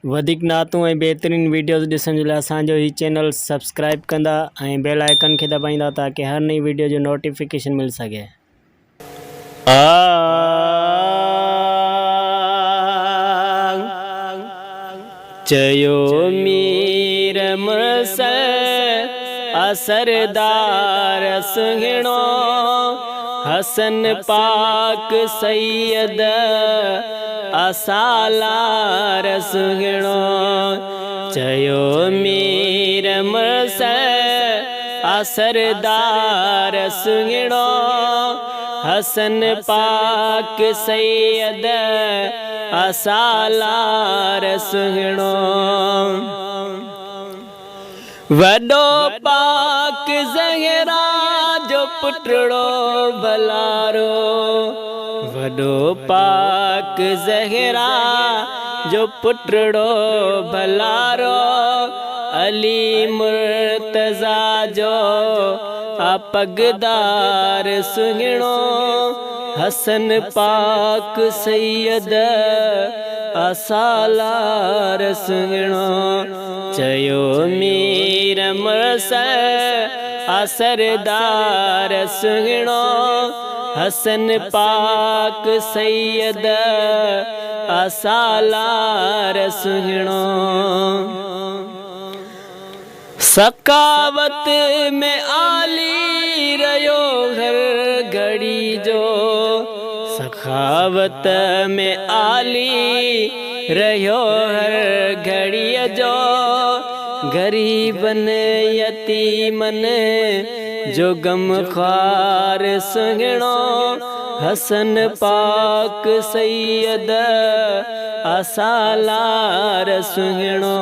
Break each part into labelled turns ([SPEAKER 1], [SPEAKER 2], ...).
[SPEAKER 1] वधिक नातूं ऐं बेहतरीन वीडियोस ॾिसण जे लाइ असांजो ही चैनल सब्सक्राइब कंदा ऐं बेल आइकन खे दबाईंदा ताकि हर नई वीडियो जो नोटिफिकेशन मिल सके। चयो मीर मुर्सल असरदार सुहिणो हसन पाक सैयद असालार सुहिणो। चयो मीर मुर्सल असरदार सुहिणो हसन पाक सैयद असालार सुहिणो। वडो पाक ज़हरा जो पुटड़ो भलारो वडो पाक ज़हरा जो पुटड़ो भलारो अली मुर्तज़ा जो अपगदार सुहिणो हसन पाक सैयद असालार सुहिणो। चयो मीर मुर्सल असरदार सुहिणो हसन पाक सैयद असालार सुहिणो। सखावत में आली रहियो हर घड़ी जो सखावत में आली रहियो हर घड़ी जो गरीबन यतीमन जो गम ख़्वार सुहिणो हसन पाक सैयद असालार सुहिणो।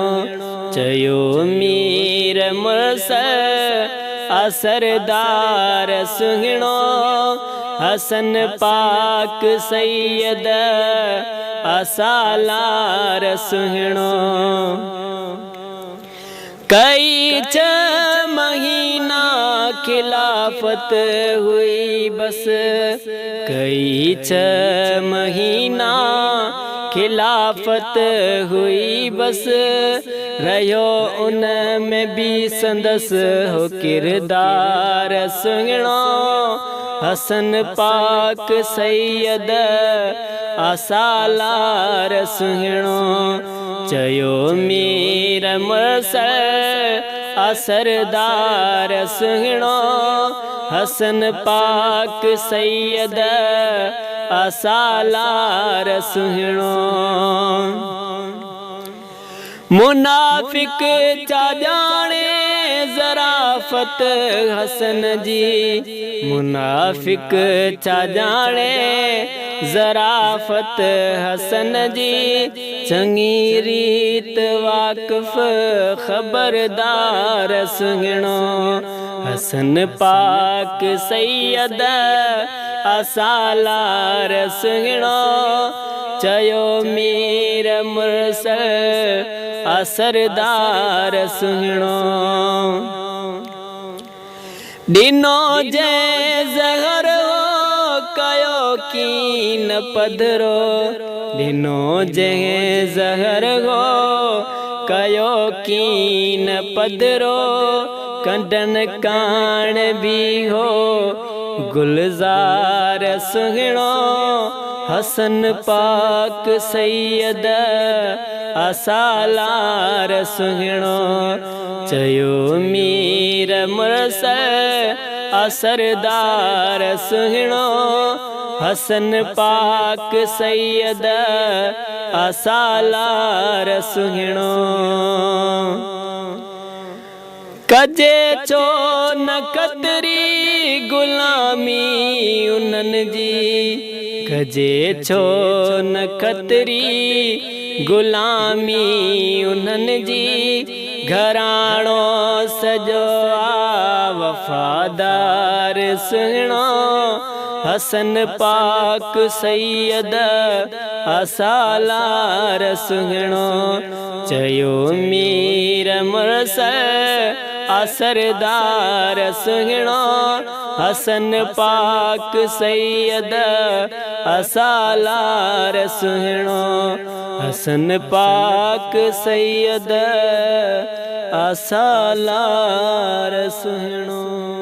[SPEAKER 1] चयो मीर मुर्सल असरदार सुहिणो हसन पाक सैयद असालार सुहिणो। कई 6 महीना खिलाफत हुई बस कई 6 महीना खिलाफत हुई बस रहियो उन में भी संदस हो किरदार सुहिणो हसन पाक सैयद असालार सुहिणो। चयो मीर मुर्सल असरदार सुहिणो हसन पाक सैयद असालार सुहिणो। मुनाफिक चा जाने ज़राफ़त हसन जी मुनाफिक चा जाने ज़राफ़त हसन जी चङी रीत वाक़िफ़ ख़बरदार सुहिणो हसन पाक सैयद असालार सुहिणो। चयो मीर मुर्सल असरदार सुहिणो। ॾिनो जंहिं ज़हर हो कयो कीन पधरो ॾिनो जंहिं ज़हर हो कयो कीन पधरो कंडन कान भी हो गुलज़ार सुहिणो हसन पाक सैयद असालार सुहिणो। चयो मीर मुर्सल असरदार सुहिणो हसन पाक सैयद असालार सुहिणो। कजे छो न कतरी गुलामी उन्हनि जी कजे छो न कतरी गुलामी उन्हनि जी घराणो सजो आ वफ़ादार सुहिणो हसन पाक सैयद असालार सुहिणो। चयो मीर मुर्सल असरदार सुहिणो हसन पाक सैयद असालार सुहिणो हसन पाक सैयद असालार सुहिणो।